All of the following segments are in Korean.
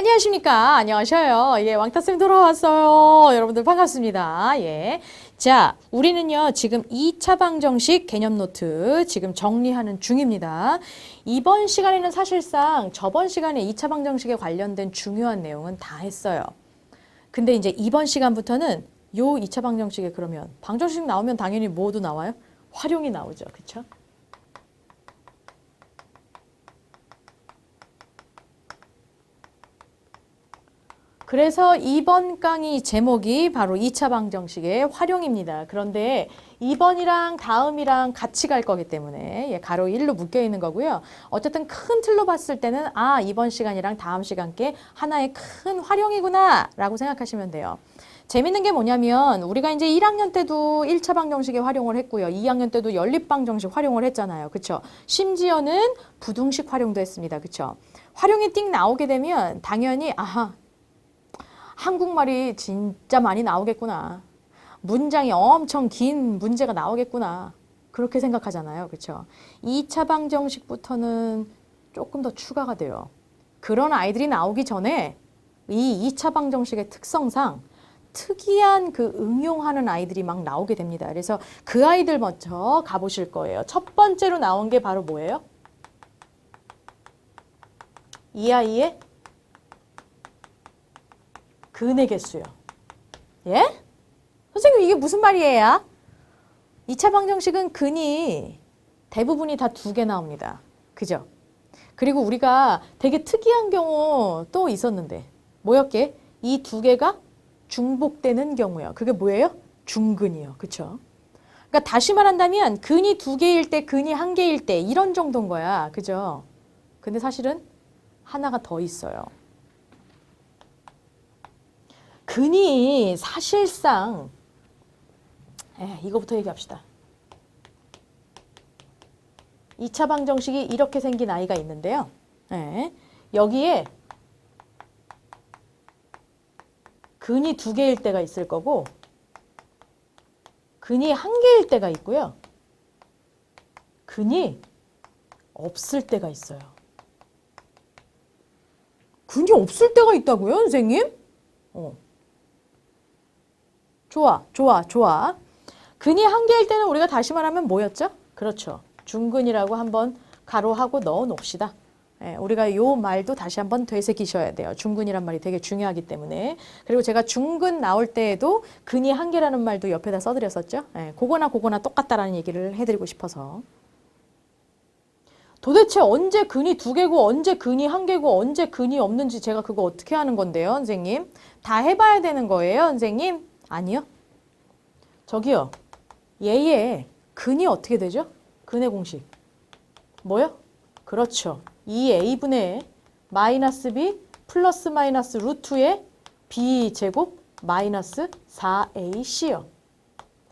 안녕하십니까. 안녕하셔요. 예, 왕따쌤 돌아왔어요. 여러분들 반갑습니다. 예. 자, 우리는요, 지금 2차 방정식 개념 노트 지금 정리하는 중입니다. 이번 시간에는 사실상 저번 시간에 2차 방정식에 관련된 중요한 내용은 다 했어요. 근데 이제 이번 시간부터는 요 2차 방정식에 그러면 방정식 나오면 당연히 뭐도 나와요? 활용이 나오죠. 그쵸? 그래서 이번 강의 제목이 바로 2차 방정식의 활용입니다. 그런데 이번이랑 다음이랑 같이 갈 거기 때문에 가로 1로 묶여 있는 거고요. 어쨌든 큰 틀로 봤을 때는 이번 시간이랑 다음 시간께 하나의 큰 활용이구나 라고 생각하시면 돼요. 재밌는 게 뭐냐면 우리가 이제 1학년 때도 1차 방정식에 활용을 했고요. 2학년 때도 연립 방정식 활용을 했잖아요. 그쵸? 심지어는 부등식 활용도 했습니다. 그쵸? 활용이 띵 나오게 되면 당연히 한국말이 진짜 많이 나오겠구나. 문장이 엄청 긴 문제가 나오겠구나. 그렇게 생각하잖아요. 그렇죠? 2차 방정식부터는 조금 더 추가가 돼요. 그런 아이들이 나오기 전에 이 2차 방정식의 특성상 특이한 그 응용하는 아이들이 막 나오게 됩니다. 그래서 그 아이들 먼저 가보실 거예요. 첫 번째로 나온 게 바로 뭐예요? 이 아이의 근의 개수요. 예? 선생님 이게 무슨 말이에요? 2차 방정식은 근이 대부분이 다 2개 나옵니다. 그죠? 그리고 우리가 되게 특이한 경우 또 있었는데 뭐였게? 이 2개가 중복되는 경우요. 그게 뭐예요? 중근이요. 그쵸? 그러니까 다시 말한다면 근이 2개일 때, 근이 1개일 때 이런 정도인 거야. 그죠? 근데 사실은 하나가 더 있어요. 근이 사실상 이거부터 얘기합시다. 2차 방정식이 이렇게 생긴 아이가 있는데요. 여기에 근이 2개일 때가 있을 거고 근이 1개일 때가 있고요. 근이 없을 때가 있어요. 근이 없을 때가 있다고요, 선생님? 좋아. 근이 1개일 때는 우리가 다시 말하면 뭐였죠? 그렇죠. 중근이라고 한번 가로하고 넣어 놓읍시다. 우리가 요 말도 다시 한번 되새기셔야 돼요. 중근이란 말이 되게 중요하기 때문에. 그리고 제가 중근 나올 때에도 근이 1개라는 말도 옆에다 써드렸었죠. 그거나 똑같다라는 얘기를 해드리고 싶어서. 도대체 언제 근이 2개고 언제 근이 1개고 언제 근이 없는지 제가 그거 어떻게 하는 건데요, 선생님? 다 해봐야 되는 거예요, 선생님? 아니요. 저기요. 얘의 근이 어떻게 되죠? 근의 공식. 뭐요? 그렇죠. 2a분의 마이너스 b 플러스 마이너스 루트의 b제곱 마이너스 4ac요.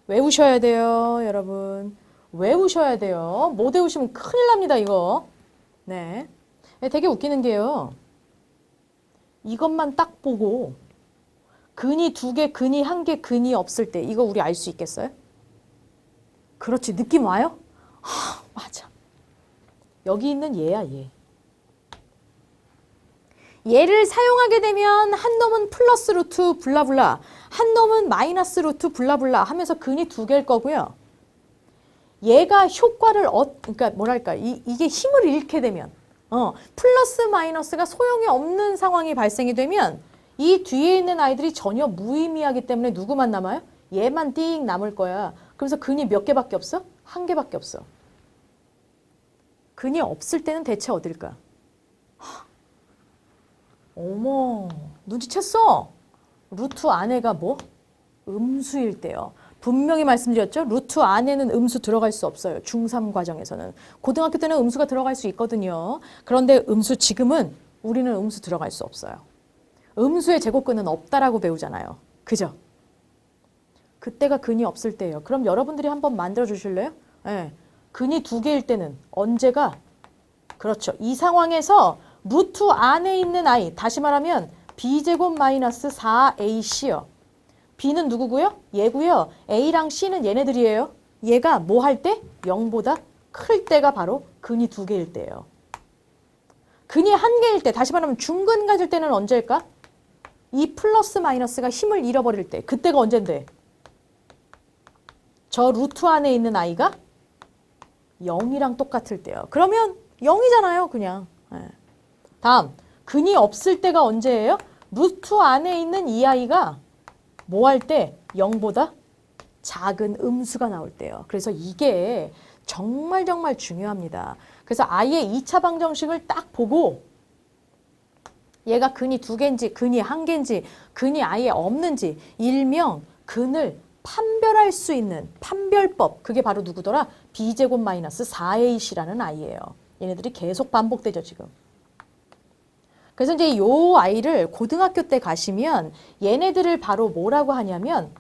외우셔야 돼요, 여러분. 외우셔야 돼요. 못 외우시면 큰일 납니다, 이거. 네. 되게 웃기는 게요. 이것만 딱 보고 근이 2개, 근이 1개, 근이 없을 때 이거 우리 알 수 있겠어요? 그렇지. 느낌 와요? 맞아. 여기 있는 얘야, 얘. 얘를 사용하게 되면 한 놈은 플러스 루트 블라블라, 한 놈은 마이너스 루트 블라블라 하면서 근이 2개일 거고요. 얘가 효과를 그러니까 뭐랄까 이게 힘을 잃게 되면 플러스 마이너스가 소용이 없는 상황이 발생이 되면 이 뒤에 있는 아이들이 전혀 무의미하기 때문에 누구만 남아요? 얘만 띵 남을 거야. 그래서 근이 몇 개밖에 없어? 1개밖에 없어. 근이 없을 때는 대체 어딜까? 어머, 눈치챘어? 루트 안에가 뭐? 음수일 때요. 분명히 말씀드렸죠? 루트 안에는 음수 들어갈 수 없어요. 중3 과정에서는. 고등학교 때는 음수가 들어갈 수 있거든요. 그런데 지금은 우리는 음수 들어갈 수 없어요. 음수의 제곱근은 없다라고 배우잖아요. 그죠? 그때가 근이 없을 때예요. 그럼 여러분들이 한번 만들어 주실래요? 근이 2개일 때는 언제가? 그렇죠. 이 상황에서 루트 안에 있는 아이, 다시 말하면 b제곱 마이너스 4ac요. b는 누구고요? 얘고요. a랑 c는 얘네들이에요. 얘가 뭐 할 때? 0보다 클 때가 바로 근이 2개일 때예요. 근이 한 개일 때, 다시 말하면 중근 가질 때는 언제일까? 이 플러스 마이너스가 힘을 잃어버릴 때. 그때가 언젠데? 저 루트 안에 있는 i가 0이랑 똑같을 때요. 그러면 0이잖아요, 그냥. 네. 다음, 근이 없을 때가 언제예요? 루트 안에 있는 이 i가 뭐 할 때? 0보다 작은 음수가 나올 때요. 그래서 이게 정말 정말 중요합니다. 그래서 아예 2차 방정식을 딱 보고 얘가 근이 2개인지 근이 1개인지 근이 아예 없는지 일명 근을 판별할 수 있는 판별법, 그게 바로 누구더라? b제곱 마이너스 4ac라는 아이예요. 얘네들이 계속 반복되죠, 지금. 그래서 이제 요 아이를 고등학교 때 가시면 얘네들을 바로 뭐라고 하냐면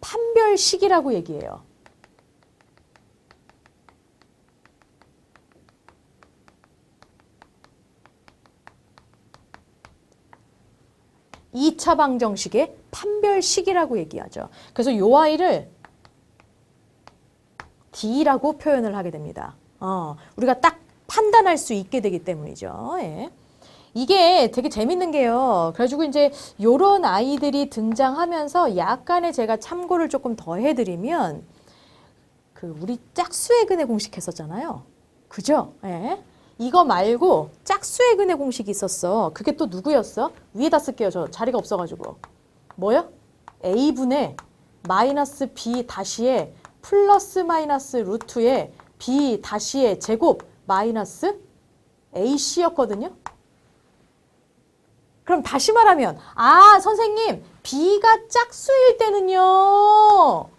판별식이라고 얘기해요. 2차 방정식의 판별식이라고 얘기하죠. 그래서 요 아이를 D라고 표현을 하게 됩니다. 우리가 딱 판단할 수 있게 되기 때문이죠. 예. 이게 되게 재밌는 게요. 그래가지고 이제 요런 아이들이 등장하면서 약간의 제가 참고를 조금 더 해드리면 우리 짝수의 근의 공식 했었잖아요. 그죠? 예. 이거 말고 짝수의 근의 공식이 있었어. 그게 또 누구였어? 위에다 쓸게요. 저 자리가 없어가지고. 뭐요? a분의 마이너스 b 다시에 플러스 마이너스 루트에 b 다시에 제곱 마이너스 ac였거든요. 그럼 다시 말하면 선생님 b가 짝수일 때는요.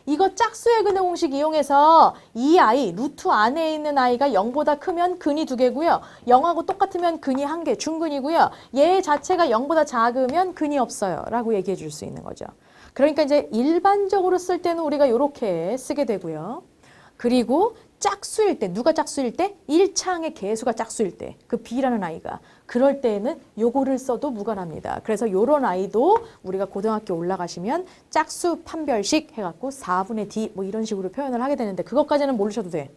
이거 짝수의 근의 공식 이용해서 이 아이, 루트 안에 있는 아이가 0보다 크면 근이 2개고요. 0하고 똑같으면 근이 1개, 중근이고요. 얘 자체가 0보다 작으면 근이 없어요. 라고 얘기해 줄 수 있는 거죠. 그러니까 이제 일반적으로 쓸 때는 우리가 이렇게 쓰게 되고요. 그리고 짝수일 때, 누가 짝수일 때? 1차항의 개수가 짝수일 때, 그 B라는 아이가. 그럴 때에는 요거를 써도 무관합니다. 그래서 요런 아이도 우리가 고등학교 올라가시면 짝수 판별식 해갖고 4분의 D 뭐 이런 식으로 표현을 하게 되는데 그것까지는 모르셔도 돼.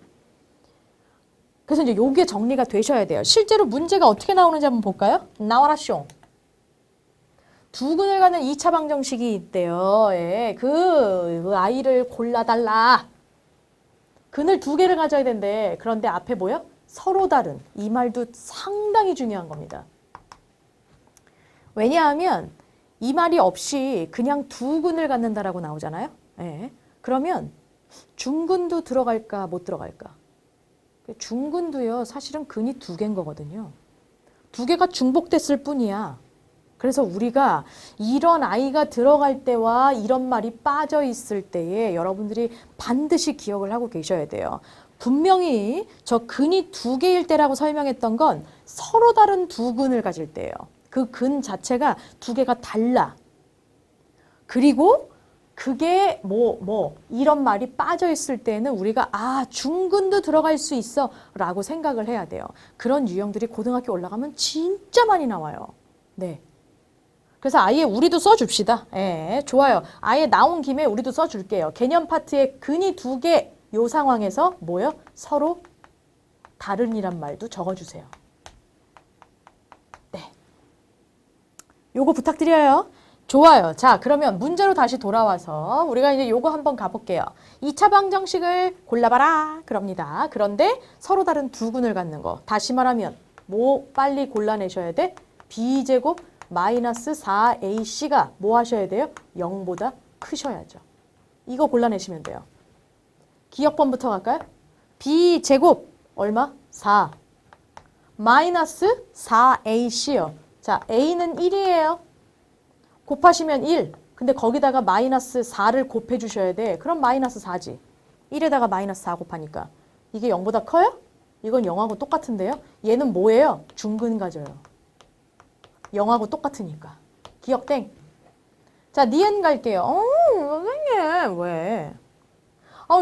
그래서 이제 요게 정리가 되셔야 돼요. 실제로 문제가 어떻게 나오는지 한번 볼까요? 나와라 쇼. 두 근을 가는 2차 방정식이 있대요. 예, 그 아이를 골라달라. 근을 2개를 가져야 된대. 그런데 앞에 뭐요? 서로 다른. 이 말도 상당히 중요한 겁니다. 왜냐하면 이 말이 없이 그냥 2근을 갖는다라고 나오잖아요. 예. 그러면 중근도 들어갈까 못 들어갈까? 중근도요. 사실은 근이 2개인 거거든요. 2개가 중복됐을 뿐이야. 그래서 우리가 이런 아이가 들어갈 때와 이런 말이 빠져 있을 때에 여러분들이 반드시 기억을 하고 계셔야 돼요. 분명히 저 근이 2개일 때라고 설명했던 건 서로 다른 2근을 가질 때예요. 그 근 자체가 2개가 달라. 그리고 그게 이런 말이 빠져 있을 때는 우리가 중근도 들어갈 수 있어 라고 생각을 해야 돼요. 그런 유형들이 고등학교 올라가면 진짜 많이 나와요. 네. 그래서 아예 우리도 써줍시다. 예, 좋아요. 아예 나온 김에 우리도 써줄게요. 개념 파트에 근이 2개 요 상황에서 뭐요? 서로 다른이란 말도 적어주세요. 네. 요거 부탁드려요. 좋아요. 자, 그러면 문제로 다시 돌아와서 우리가 이제 요거 한번 가볼게요. 2차 방정식을 골라봐라. 그럽니다. 그런데 서로 다른 2근을 갖는 거. 다시 말하면 빨리 골라내셔야 돼? b제곱 마이너스 4ac가 뭐 하셔야 돼요? 0보다 크셔야죠. 이거 골라내시면 돼요. 기억번부터 갈까요? b제곱 얼마? 4 마이너스 4ac요. 자, a는 1이에요. 곱하시면 1. 근데 거기다가 마이너스 4를 곱해주셔야 돼. 그럼 마이너스 4지. 1에다가 마이너스 4 곱하니까. 이게 0보다 커요? 이건 0하고 똑같은데요? 얘는 뭐예요? 중근 가져요. 0하고 똑같으니까. 기억 땡. 자, 니은 갈게요. 선생님, 왜?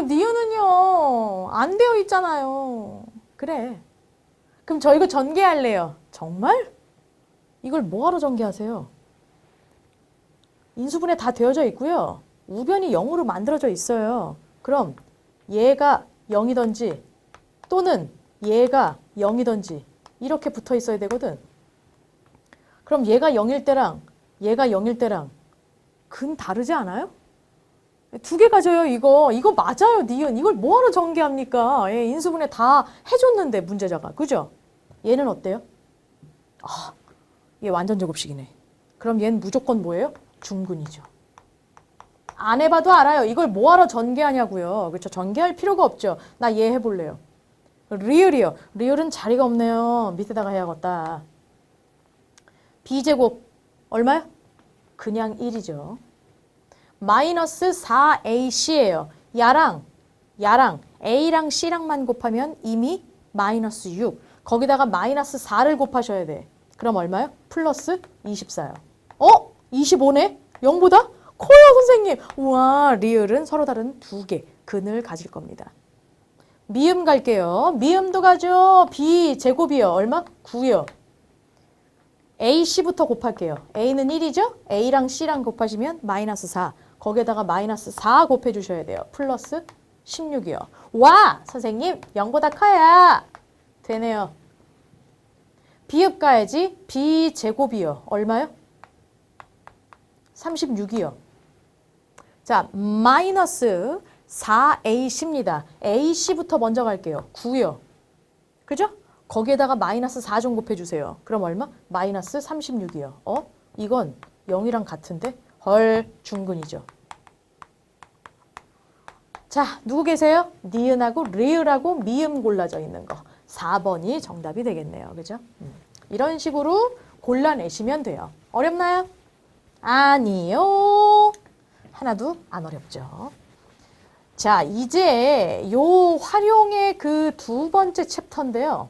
니은은요, 안 되어 있잖아요. 그래. 그럼 저 이거 전개할래요. 정말? 이걸 뭐하러 전개하세요? 인수분해 다 되어져 있고요. 우변이 0으로 만들어져 있어요. 그럼 얘가 0이든지 또는 얘가 0이든지 이렇게 붙어 있어야 되거든. 그럼 얘가 0일 때랑 얘가 0일 때랑 근 다르지 않아요? 두 개 가져요, 이거. 이거 맞아요, 니은. 이걸 뭐하러 전개합니까? 예, 인수분해 다 해줬는데, 문제자가. 그죠? 얘는 어때요? 아, 얘 완전 제곱식이네. 그럼 얘는 무조건 뭐예요? 중근이죠. 안 해봐도 알아요. 이걸 뭐하러 전개하냐고요. 그렇죠? 전개할 필요가 없죠. 나 얘 해볼래요. 리을이요. 리을은 자리가 없네요. 밑에다가 해야겠다. b제곱 얼마요? 그냥 1이죠. 마이너스 4ac예요. 야랑 a랑 c랑만 곱하면 이미 마이너스 6. 거기다가 마이너스 4를 곱하셔야 돼. 그럼 얼마요? 플러스 24요. 25네? 0보다? 커요, 선생님. 우와, 리을은 서로 다른 두 개 근을 가질 겁니다. 미음 갈게요. 미음도 가죠. b제곱이요. 얼마? 9요. ac부터 곱할게요. a는 1이죠? a랑 c랑 곱하시면 마이너스 4. 거기에다가 마이너스 4 곱해 주셔야 돼요. 플러스 16이요. 와! 선생님 0보다 커야 되네요. 비읍 가야지. b제곱이요. 얼마요? 36이요. 자, 마이너스 4ac입니다. ac부터 먼저 갈게요. 9요. 그죠? 거기에다가 마이너스 4 좀 곱해주세요. 그럼 얼마? 마이너스 36이요. 이건 0이랑 같은데? 헐, 중근이죠. 자, 누구 계세요? 니은하고 리을하고 미음 골라져 있는 거. 4번이 정답이 되겠네요. 그죠? 이런 식으로 골라내시면 돼요. 어렵나요? 아니요. 하나도 안 어렵죠. 자, 이제 요 활용의 그 두 번째 챕터인데요.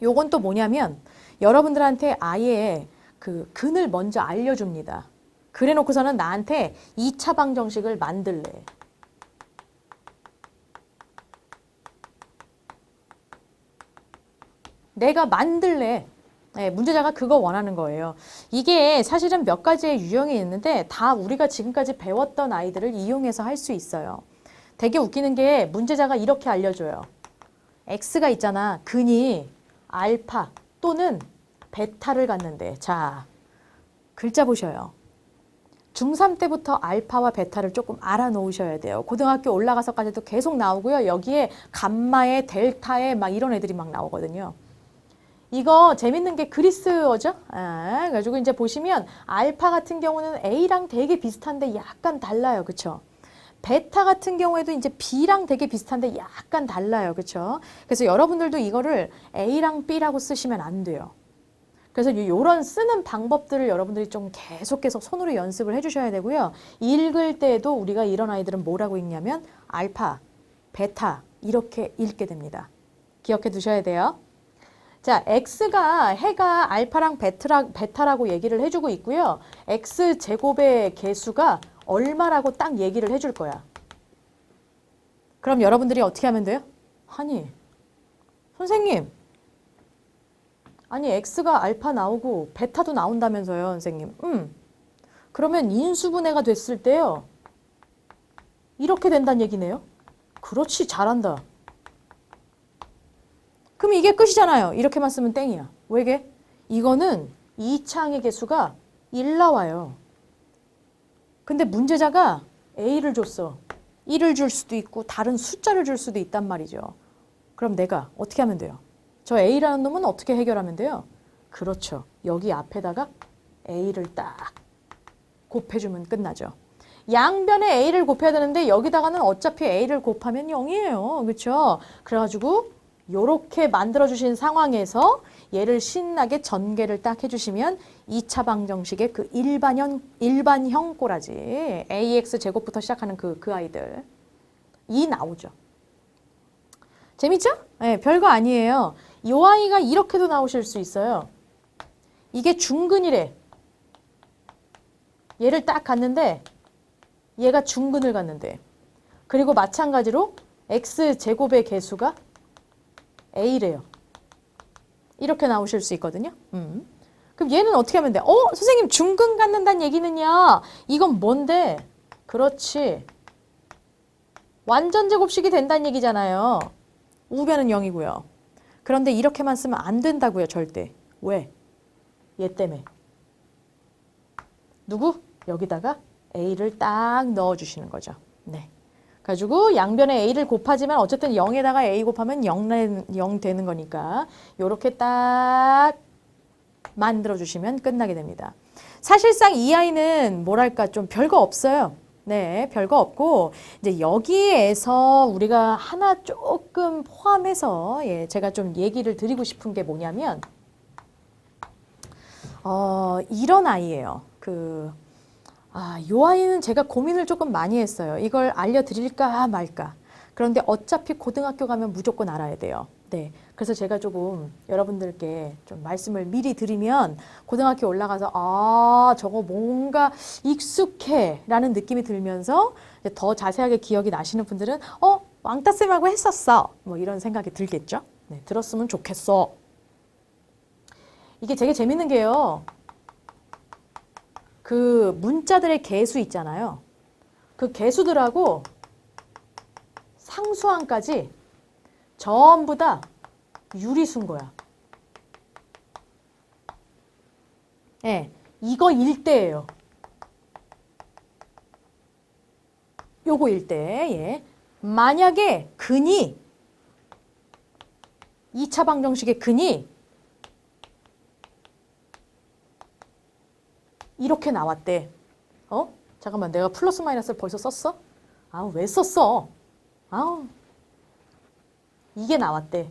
요건 또 뭐냐면 여러분들한테 아예 그 근을 먼저 알려줍니다. 그래 놓고서는 나한테 2차 방정식을 만들래. 내가 만들래. 네, 문제자가 그거 원하는 거예요. 이게 사실은 몇 가지의 유형이 있는데 다 우리가 지금까지 배웠던 아이들을 이용해서 할 수 있어요. 되게 웃기는 게 문제자가 이렇게 알려줘요. x가 있잖아. 근이 알파 또는 베타를 갖는데, 자, 글자 보셔요. 중3 때부터 알파와 베타를 조금 알아놓으셔야 돼요. 고등학교 올라가서까지도 계속 나오고요. 여기에 감마에 델타에 막 이런 애들이 막 나오거든요. 이거 재밌는 게 그리스어죠? 그래가지고 이제 보시면 알파 같은 경우는 A랑 되게 비슷한데 약간 달라요. 그쵸? 베타 같은 경우에도 이제 B랑 되게 비슷한데 약간 달라요. 그쵸? 그래서 여러분들도 이거를 A랑 B라고 쓰시면 안 돼요. 그래서 이런 쓰는 방법들을 여러분들이 좀 계속 손으로 연습을 해주셔야 되고요. 읽을 때에도 우리가 이런 아이들은 뭐라고 읽냐면 알파, 베타 이렇게 읽게 됩니다. 기억해 두셔야 돼요. 자, x가 해가 알파랑 베타라고 얘기를 해주고 있고요. x제곱의 개수가 얼마라고 딱 얘기를 해줄 거야. 그럼 여러분들이 어떻게 하면 돼요? 아니, 선생님. 아니, x가 알파 나오고 베타도 나온다면서요, 선생님. 그러면 인수분해가 됐을 때요. 이렇게 된다는 얘기네요. 그렇지, 잘한다. 그럼 이게 끝이잖아요. 이렇게만 쓰면 땡이야. 왜게? 이거는 2차항의 개수가 1 나와요. 근데 문제자가 A를 줬어. 1을 줄 수도 있고 다른 숫자를 줄 수도 있단 말이죠. 그럼 내가 어떻게 하면 돼요? 저 A라는 놈은 어떻게 해결하면 돼요? 그렇죠. 여기 앞에다가 A를 딱 곱해주면 끝나죠. 양변에 A를 곱해야 되는데 여기다가는 어차피 A를 곱하면 0이에요. 그렇죠? 그래가지고 요렇게 만들어주신 상황에서 얘를 신나게 전개를 딱 해주시면 2차 방정식의 그 일반형 꼬라지 ax 제곱부터 시작하는 그 아이들 이 나오죠. 재밌죠? 네, 별거 아니에요. 이 아이가 이렇게도 나오실 수 있어요. 이게 중근이래. 얘를 딱 갔는데 얘가 중근을 갔는데 그리고 마찬가지로 x제곱의 개수가 A래요. 이렇게 나오실 수 있거든요. 그럼 얘는 어떻게 하면 돼? 선생님 중근 갖는다는 얘기는요. 이건 뭔데? 그렇지. 완전 제곱식이 된다는 얘기잖아요. 우변은 0이고요. 그런데 이렇게만 쓰면 안 된다고요, 절대. 왜? 얘 때문에. 누구? 여기다가 A를 딱 넣어주시는 거죠. 네. 가지고 양변에 A를 곱하지만 어쨌든 0에다가 A 곱하면 0 되는 거니까 요렇게 딱 만들어주시면 끝나게 됩니다. 사실상 이 아이는 뭐랄까 좀 별거 없어요. 네, 별거 없고 이제 여기에서 우리가 하나 조금 포함해서 제가 좀 얘기를 드리고 싶은 게 뭐냐면 이런 아이예요. 요 아이는 제가 고민을 조금 많이 했어요. 이걸 알려드릴까 말까. 그런데 어차피 고등학교 가면 무조건 알아야 돼요. 네. 그래서 제가 조금 여러분들께 좀 말씀을 미리 드리면 고등학교 올라가서 저거 뭔가 익숙해 라는 느낌이 들면서 더 자세하게 기억이 나시는 분들은 왕따쌤하고 했었어. 뭐 이런 생각이 들겠죠. 네. 들었으면 좋겠어. 이게 되게 재밌는 게요. 그 문자들의 개수 있잖아요. 그 개수들하고 상수항까지 전부 다 유리수인 거야. 예, 이거 일대예요. 요거 일대. 예. 만약에 근이 2차 방정식의 근이 이렇게 나왔대. 잠깐만, 내가 플러스 마이너스를 벌써 썼어? 왜 썼어? 이게 나왔대.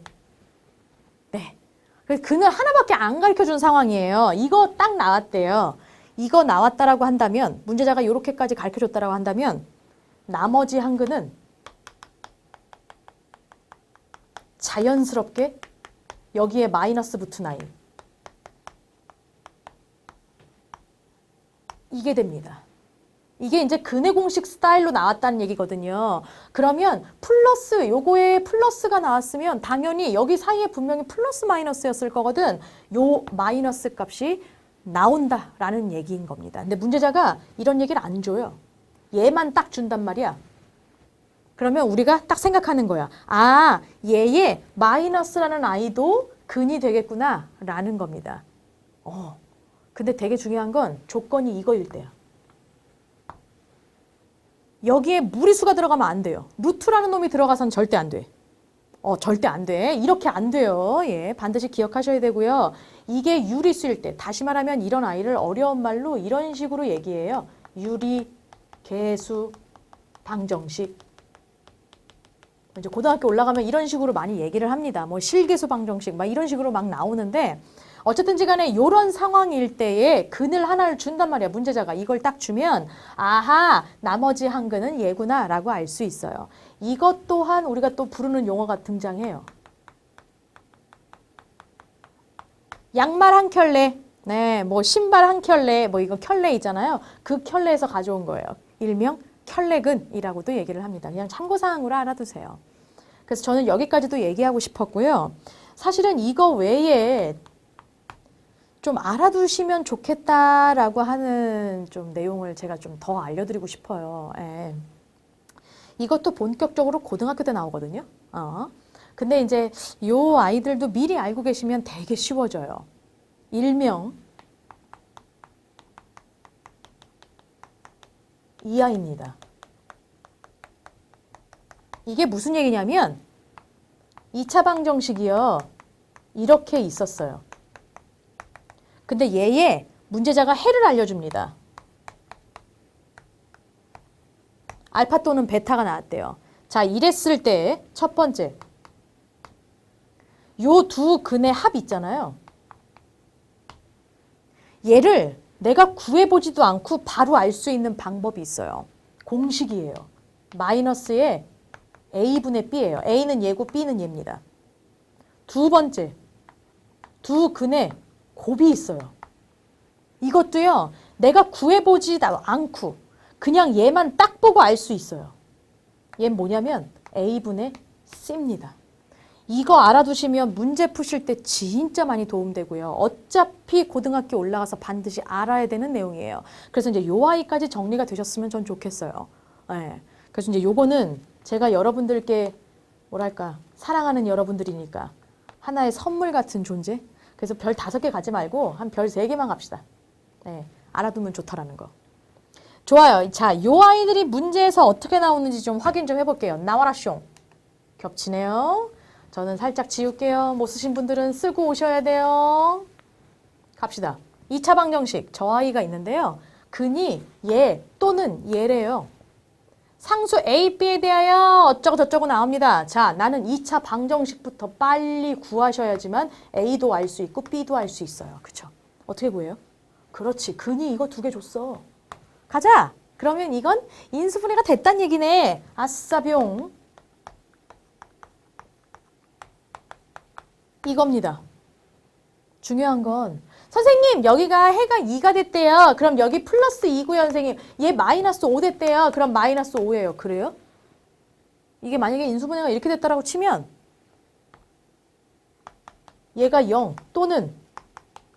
네. 그래서 근을 하나밖에 안 가르쳐준 상황이에요. 이거 딱 나왔대요. 이거 나왔다라고 한다면, 문제자가 이렇게까지 가르쳐줬다라고 한다면, 나머지 한 근은 자연스럽게 여기에 마이너스 붙은 아이. 이게 됩니다. 이게 이제 근의 공식 스타일로 나왔다는 얘기거든요. 그러면 플러스, 요거에 플러스가 나왔으면 당연히 여기 사이에 분명히 플러스 마이너스였을 거거든. 요 마이너스 값이 나온다라는 얘기인 겁니다. 근데 문제자가 이런 얘기를 안 줘요. 얘만 딱 준단 말이야. 그러면 우리가 딱 생각하는 거야. 얘의 마이너스라는 아이도 근이 되겠구나 라는 겁니다. 근데 되게 중요한 건 조건이 이거일 때야. 여기에 무리수가 들어가면 안 돼요. 루트라는 놈이 들어가선 절대 안 돼. 절대 안 돼. 이렇게 안 돼요. 예, 반드시 기억하셔야 되고요. 이게 유리수일 때, 다시 말하면 이런 아이를 어려운 말로 이런 식으로 얘기해요. 유리, 개수, 방정식. 이제 고등학교 올라가면 이런 식으로 많이 얘기를 합니다. 뭐 실계수 방정식 막 이런 식으로 막 나오는데 어쨌든지 간에 이런 상황일 때에 근을 하나를 준단 말이야. 문제자가 이걸 딱 주면 나머지 한 근은 얘구나 라고 알 수 있어요. 이것 또한 우리가 또 부르는 용어가 등장해요. 양말 한 켤레, 네, 뭐 신발 한 켤레, 뭐 이거 켤레 있잖아요. 그 켤레에서 가져온 거예요. 일명 켤레근이라고도 얘기를 합니다. 그냥 참고사항으로 알아두세요. 그래서 저는 여기까지도 얘기하고 싶었고요. 사실은 이거 외에 좀 알아두시면 좋겠다라고 하는 좀 내용을 제가 좀 더 알려드리고 싶어요. 예. 이것도 본격적으로 고등학교 때 나오거든요. 근데 이제 요 아이들도 미리 알고 계시면 되게 쉬워져요. 일명 이 아이입니다. 이게 무슨 얘기냐면 2차 방정식이요. 이렇게 있었어요. 근데 얘의 문제자가 해를 알려줍니다. 알파 또는 베타가 나왔대요. 자, 이랬을 때 첫 번째 요 두 근의 합 있잖아요. 얘를 내가 구해보지도 않고 바로 알 수 있는 방법이 있어요. 공식이에요. 마이너스의 A분의 B예요. A는 얘고 B는 얘입니다. 두 번째, 두 근의 곱이 있어요. 이것도요. 내가 구해보지 않고 그냥 얘만 딱 보고 알 수 있어요. 얘는 뭐냐면 A분의 C입니다. 이거 알아두시면 문제 푸실 때 진짜 많이 도움되고요. 어차피 고등학교 올라가서 반드시 알아야 되는 내용이에요. 그래서 이제 요 아이까지 정리가 되셨으면 전 좋겠어요. 네. 그래서 이제 요거는 제가 여러분들께 뭐랄까 사랑하는 여러분들이니까. 하나의 선물 같은 존재. 그래서 별 5개 가지 말고 한 별 3개만 갑시다. 네, 알아두면 좋다라는 거. 좋아요. 자, 요 아이들이 문제에서 어떻게 나오는지 좀 확인 좀 해볼게요. 나와라 숑. 겹치네요. 저는 살짝 지울게요. 못 쓰신 분들은 쓰고 오셔야 돼요. 갑시다. 2차 방정식. 저 아이가 있는데요. 근이 얘 또는 얘래요. 상수 A, B에 대하여 어쩌고 저쩌고 나옵니다. 자, 나는 2차 방정식부터 빨리 구하셔야지만 A도 알 수 있고 B도 알 수 있어요. 그쵸? 어떻게 구해요? 그렇지. 근이 이거 2개 줬어. 가자. 그러면 이건 인수분해가 됐단 얘기네. 아싸병. 이겁니다. 중요한 건 선생님 여기가 해가 2가 됐대요. 그럼 여기 플러스 2고요 선생님. 얘 마이너스 5 됐대요. 그럼 마이너스 5예요. 그래요? 이게 만약에 인수분해가 이렇게 됐다라고 치면 얘가 0 또는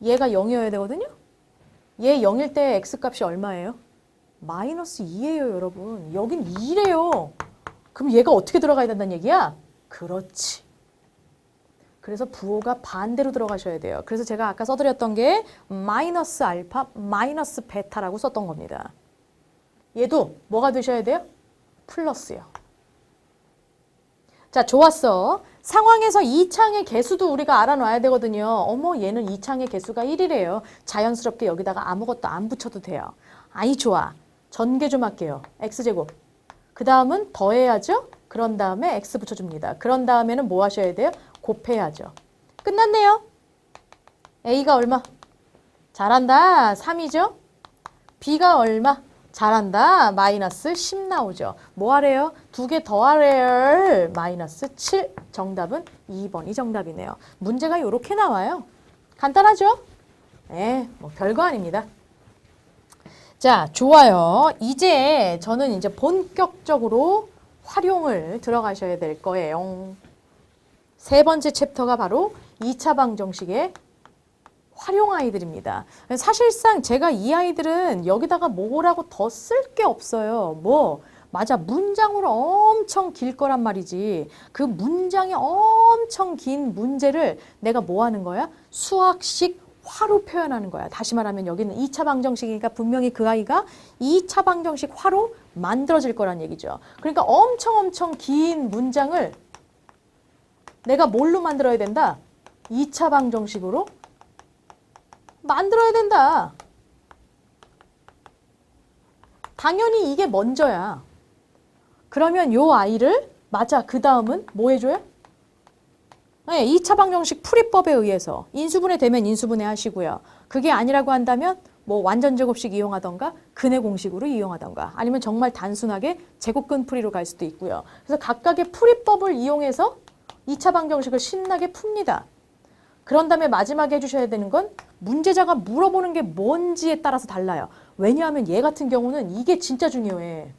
얘가 0이어야 되거든요. 얘 0일 때 x값이 얼마예요? 마이너스 2예요 여러분. 여긴 2래요. 그럼 얘가 어떻게 들어가야 된다는 얘기야? 그렇지. 그래서 부호가 반대로 들어가셔야 돼요. 그래서 제가 아까 써드렸던 게 마이너스 알파, 마이너스 베타라고 썼던 겁니다. 얘도 뭐가 되셔야 돼요? 플러스요. 자, 좋았어. 상황에서 2창의 개수도 우리가 알아놔야 되거든요. 어머, 얘는 2창의 개수가 1이래요. 자연스럽게 여기다가 아무것도 안 붙여도 돼요. 아이, 좋아. 전개 좀 할게요. x제곱. 그 다음은 더해야죠. 그런 다음에 x 붙여줍니다. 그런 다음에는 뭐 하셔야 돼요? 곱해야죠. 끝났네요. A가 얼마? 잘한다. 3이죠. B가 얼마? 잘한다. 마이너스 10 나오죠. 뭐 하래요? 2개 더하래요. 마이너스 7. 정답은 2번이 정답이네요. 문제가 이렇게 나와요. 간단하죠? 네, 뭐 별거 아닙니다. 자, 좋아요. 이제 저는 이제 본격적으로 활용을 들어가셔야 될 거예요. 3번째 챕터가 바로 2차 방정식의 활용 아이들입니다. 사실상 제가 이 아이들은 여기다가 뭐라고 더 쓸 게 없어요. 뭐 맞아, 문장으로 엄청 길 거란 말이지. 그 문장이 엄청 긴 문제를 내가 뭐 하는 거야? 수학식 화로 표현하는 거야. 다시 말하면 여기는 2차 방정식이니까 분명히 그 아이가 2차 방정식 화로 만들어질 거란 얘기죠. 그러니까 엄청 긴 문장을 내가 뭘로 만들어야 된다? 2차 방정식으로 만들어야 된다. 당연히 이게 먼저야. 그러면 요 아이를 맞아. 그 다음은 뭐 해줘요? 네, 2차 방정식 풀이법에 의해서 인수분해 되면 인수분해 하시고요. 그게 아니라고 한다면 뭐 완전 제곱식 이용하던가 근해 공식으로 이용하던가 아니면 정말 단순하게 제곱근 풀이로 갈 수도 있고요. 그래서 각각의 풀이법을 이용해서 2차 방정식을 신나게 풉니다. 그런 다음에 마지막에 해주셔야 되는 건 문제자가 물어보는 게 뭔지에 따라서 달라요. 왜냐하면 얘 같은 경우는 이게 진짜 중요해.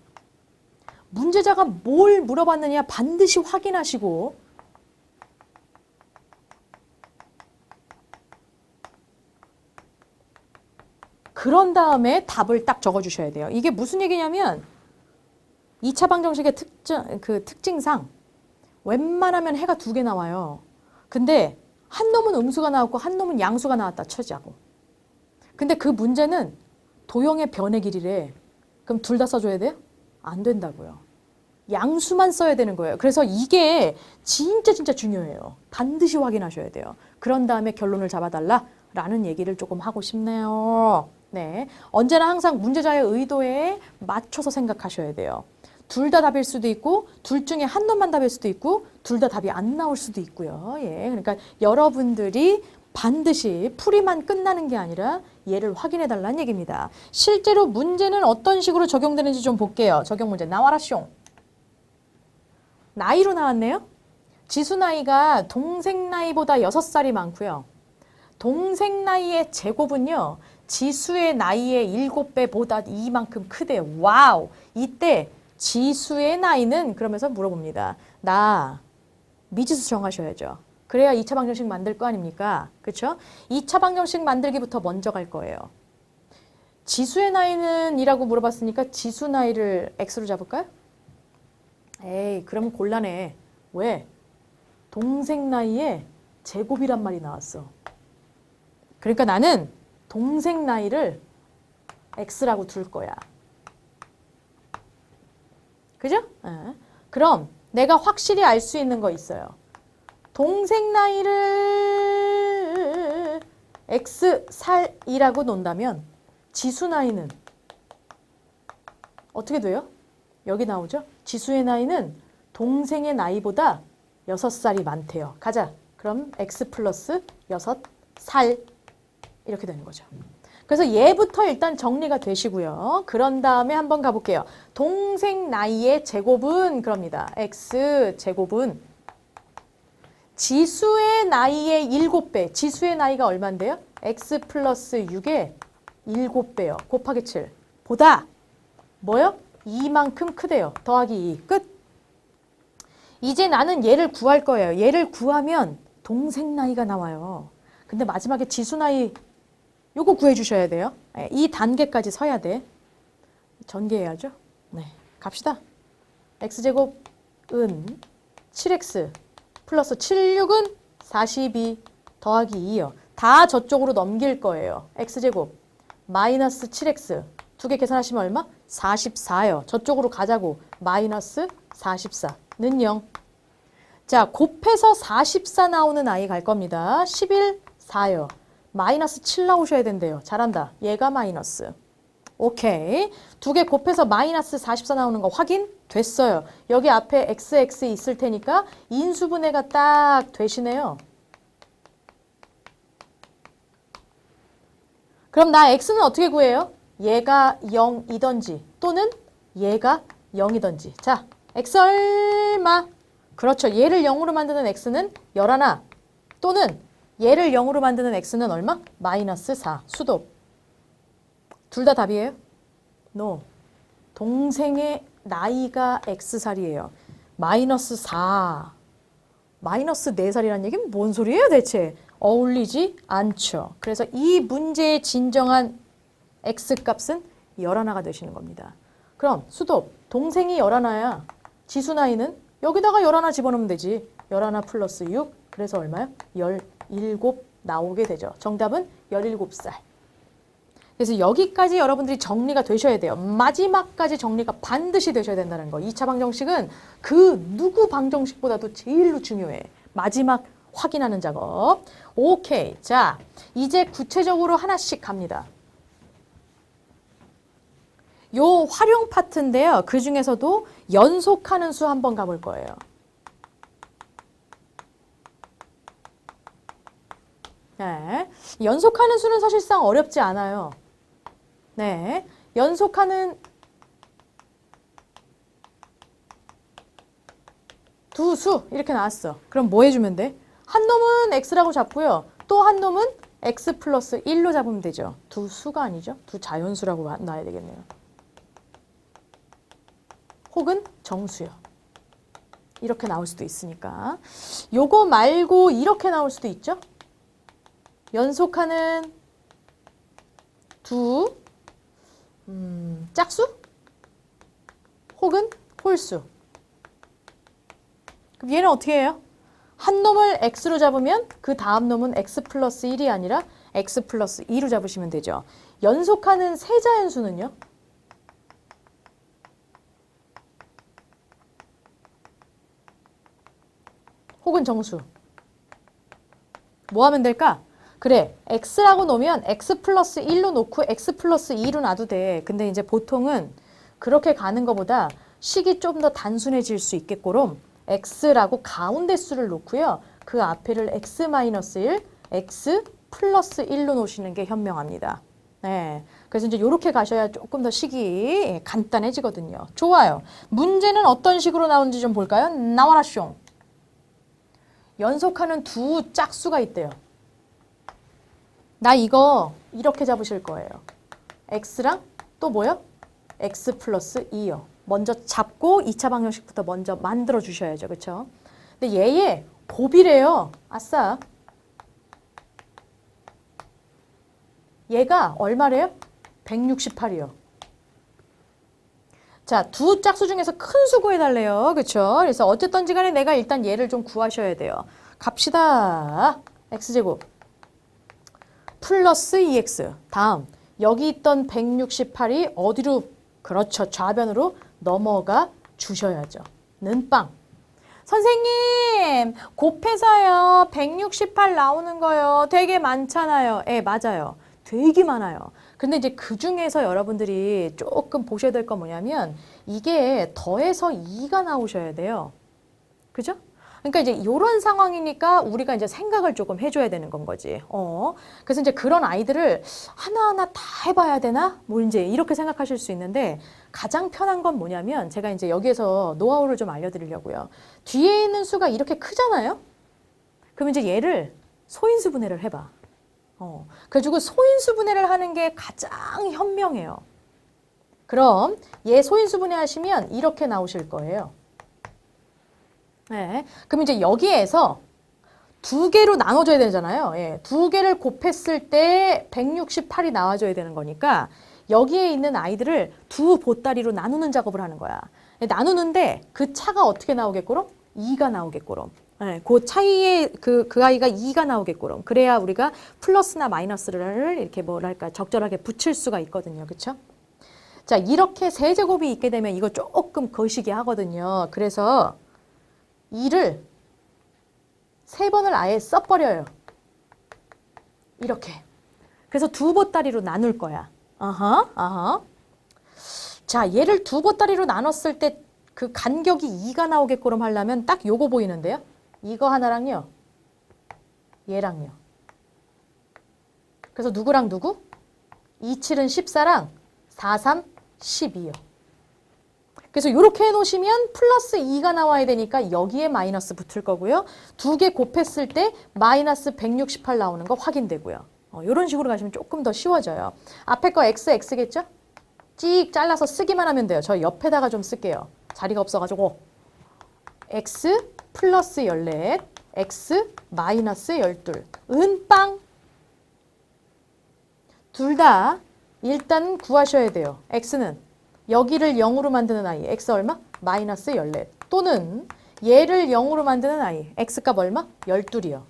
문제자가 뭘 물어봤느냐 반드시 확인하시고 그런 다음에 답을 딱 적어주셔야 돼요. 이게 무슨 얘기냐면 2차 방정식의 특징상 웬만하면 해가 2개 나와요. 근데 한 놈은 음수가 나왔고 한 놈은 양수가 나왔다 쳐자고. 근데 그 문제는 도형의 변의 길이래. 그럼 둘 다 써줘야 돼요? 안 된다고요. 양수만 써야 되는 거예요. 그래서 이게 진짜 중요해요. 반드시 확인하셔야 돼요. 그런 다음에 결론을 잡아달라라는 얘기를 조금 하고 싶네요. 네, 언제나 항상 문제자의 의도에 맞춰서 생각하셔야 돼요. 둘 다 답일 수도 있고 둘 중에 한 놈만 답일 수도 있고 둘 다 답이 안 나올 수도 있고요. 예, 그러니까 여러분들이 반드시 풀이만 끝나는 게 아니라 얘를 확인해 달라는 얘기입니다. 실제로 문제는 어떤 식으로 적용되는지 좀 볼게요. 적용 문제 나와라 숑. 나이로 나왔네요. 지수 나이가 동생 나이보다 6살이 많고요. 동생 나이의 제곱은요. 지수의 나이의 7배보다 이만큼 크대요. 와우! 이때 지수의 나이는 그러면서 물어봅니다. 나 미지수 정하셔야죠. 그래야 2차 방정식 만들 거 아닙니까? 그렇죠? 2차 방정식 만들기부터 먼저 갈 거예요. 지수의 나이는 이라고 물어봤으니까 지수 나이를 x로 잡을까요? 에이, 그러면 곤란해. 왜? 동생 나이의 제곱이란 말이 나왔어. 그러니까 나는 동생 나이를 x라고 둘 거야. 그죠? 그럼 내가 확실히 알 수 있는 거 있어요. 동생 나이를 x살이라고 놓는다면 지수 나이는 어떻게 돼요? 여기 나오죠? 지수의 나이는 동생의 나이보다 6살이 많대요. 가자. 그럼 x 플러스 6살 이렇게 되는 거죠. 그래서 얘부터 일단 정리가 되시고요. 그런 다음에 한번 가볼게요. 동생 나이의 제곱은 그럽니다. x 제곱은 지수의 나이의 7배. 지수의 나이가 얼마인데요? x 플러스 6의 7배요. 곱하기 7. 보다 뭐요? 2만큼 크대요. 더하기 2. 끝. 이제 나는 얘를 구할 거예요. 얘를 구하면 동생 나이가 나와요. 근데 마지막에 지수 나이 요거 구해 주셔야 돼요. 이 단계까지 서야 돼. 전개해야죠. 네, 갑시다. x제곱은 7x 플러스 76은 42 더하기 2요. 다 저쪽으로 넘길 거예요. x제곱 마이너스 7x 두 개 계산하시면 얼마? 44요. 저쪽으로 가자고. 마이너스 44는 0. 자, 곱해서 44 나오는 아이 갈 겁니다. 11, 4요. 마이너스 7 나오셔야 된대요. 잘한다. 얘가 마이너스. 오케이. 두 개 곱해서 마이너스 44 나오는 거 확인됐어요. 여기 앞에 XX 있을 테니까 인수분해가 딱 되시네요. 그럼 나 X는 어떻게 구해요? 얘가 0이던지 또는 얘가 0이던지. 자, X 얼마? 그렇죠. 얘를 0으로 만드는 X는 11 또는 얘를 0으로 만드는 X는 얼마? 마이너스 4. 수도. 둘 다 답이에요? No. 동생의 나이가 X살이에요. 마이너스 4. 마이너스 4살이라는 얘기는 뭔 소리예요 대체? 어울리지 않죠. 그래서 이 문제의 진정한 X값은 11가 되시는 겁니다. 그럼 수도. 동생이 11야. 지수 나이는 여기다가 11 집어넣으면 되지. 11 플러스 6. 그래서 얼마요? 17 나오게 되죠. 정답은 17살. 그래서 여기까지 여러분들이 정리가 되셔야 돼요. 마지막까지 정리가 반드시 되셔야 된다는 거. 2차 방정식은 그 누구 방정식보다도 제일로 중요해. 마지막 확인하는 작업. 오케이. 자, 이제 구체적으로 하나씩 갑니다. 요 활용 파트인데요. 그 중에서도 연속하는 수 한번 가볼 거예요. 네. 연속하는 수는 사실상 어렵지 않아요. 네. 연속하는 두 수 이렇게 나왔어. 그럼 뭐 해주면 돼? 한 놈은 x라고 잡고요. 또 한 놈은 x 플러스 1로 잡으면 되죠. 두 수가 아니죠. 두 자연수라고 놔야 되겠네요. 혹은 정수요. 이렇게 나올 수도 있으니까. 요거 말고 이렇게 나올 수도 있죠. 연속하는 두 짝수 혹은 홀수. 그럼 얘는 어떻게 해요? 한 놈을 x로 잡으면 그 다음 놈은 x 플러스 1이 아니라 x 플러스 2로 잡으시면 되죠. 연속하는 세자연수는요? 혹은 정수. 뭐 하면 될까? 그래, x라고 놓으면 x 플러스 1로 놓고 x 플러스 2로 놔도 돼. 근데 이제 보통은 그렇게 가는 것보다 식이 좀 더 단순해질 수 있게끔 x라고 가운데 수를 놓고요. 그 앞에를 x 마이너스 1, x 플러스 1로 놓으시는 게 현명합니다. 네, 그래서 이제 이렇게 가셔야 조금 더 식이 간단해지거든요. 좋아요. 문제는 어떤 식으로 나오는지 좀 볼까요? 나와라 숑. 연속하는 두 짝수가 있대요. 나 이거 이렇게 잡으실 거예요. x랑 또 뭐요? x 플러스 2요. 먼저 잡고 2차 방정식부터 먼저 만들어 주셔야죠. 그렇죠? 근데 얘의 곱이래요. 아싸. 얘가 얼마래요? 168이요. 자, 두 짝수 중에서 큰 수 구해달래요. 그쵸? 그래서 어쨌든지 간에 내가 일단 얘를 좀 구하셔야 돼요. 갑시다. x제곱 플러스 2x. 다음, 여기 있던 168이 어디로? 그렇죠. 좌변으로 넘어가 주셔야죠. 는 빵. 선생님, 곱해서요. 168 나오는 거요. 되게 많잖아요. 예, 맞아요. 되게 많아요. 근데 이제 그 중에서 여러분들이 조금 보셔야 될 건 뭐냐면 이게 더해서 2가 나오셔야 돼요. 그죠? 그러니까 이제 이런 상황이니까 우리가 이제 생각을 조금 해줘야 되는 건 거지. 그래서 이제 그런 아이들을 하나하나 다 해봐야 되나? 뭐 이제 이렇게 생각하실 수 있는데 가장 편한 건 뭐냐면 제가 이제 여기에서 노하우를 좀 알려드리려고요. 뒤에 있는 수가 이렇게 크잖아요? 그럼 이제 얘를 소인수 분해를 해봐. 그래가지고 소인수 분해를 하는 게 가장 현명해요. 그럼 얘 소인수 분해하시면 이렇게 나오실 거예요. 네. 그럼 이제 여기에서 두 개로 나눠줘야 되잖아요. 예. 두 개를 곱했을 때 168이 나와줘야 되는 거니까 여기에 있는 아이들을 두 보따리로 나누는 작업을 하는 거야. 나누는데 그 차가 어떻게 나오겠고럼? 2가 나오겠고럼. 네, 그 차이에 그 아이가 2가 나오겠고럼. 그래야 우리가 플러스나 마이너스를 이렇게 뭐랄까 적절하게 붙일 수가 있거든요. 그렇죠? 자, 이렇게 세제곱이 있게 되면 이거 조금 거시기 하거든요. 그래서 2를 3번을 아예 써버려요. 이렇게. 그래서 두 보따리로 나눌 거야. 자, 얘를 두 보따리로 나눴을 때 그 간격이 2가 나오게끔 하려면 딱 요거 보이는데요. 이거 하나랑요. 얘랑요. 그래서 누구랑 누구? 2, 7은 14랑 4, 3, 12요. 그래서 이렇게 해놓으시면 플러스 2가 나와야 되니까 여기에 마이너스 붙을 거고요. 두 개 곱했을 때 마이너스 168 나오는 거 확인되고요. 이런 식으로 가시면 조금 더 쉬워져요. 앞에 거 x, x겠죠? 찍 잘라서 쓰기만 하면 돼요. 저 옆에다가 좀 쓸게요. 자리가 없어가지고 x 플러스 14, x 마이너스 12, 은빵. 둘 다 일단 구하셔야 돼요. x는 여기를 0으로 만드는 아이, x 얼마? 마이너스 14. 또는 얘를 0으로 만드는 아이, x값 얼마? 12이요.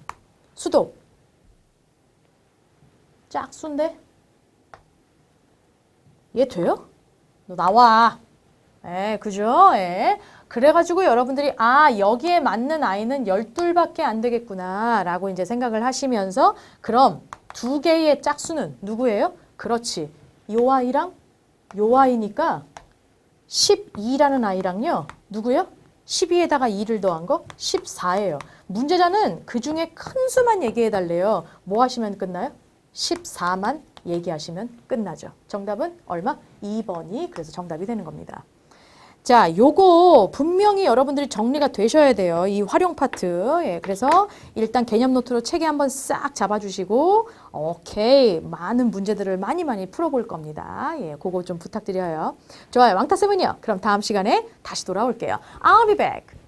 수도. 짝수인데? 얘 돼요? 너 나와. 그죠? 그래가지고 여러분들이 여기에 맞는 아이는 12밖에 안 되겠구나 라고 이제 생각을 하시면서 그럼 두 개의 짝수는 누구예요? 그렇지. 요 아이랑 요 아이니까 12라는 아이랑요. 누구요? 12에다가 2를 더한 거 14예요. 문제자는 그 중에 큰 수만 얘기해 달래요. 뭐 하시면 끝나요? 14만 얘기하시면 끝나죠. 정답은 얼마? 2번이 그래서 정답이 되는 겁니다. 자, 요거 분명히 여러분들이 정리가 되셔야 돼요. 이 활용 파트. 그래서 일단 개념 노트로 책에 한번 싹 잡아주시고 오케이. 많은 문제들을 많이 풀어볼 겁니다. 그거 좀 부탁드려요. 좋아요. 왕따7이요. 그럼 다음 시간에 다시 돌아올게요. I'll be back.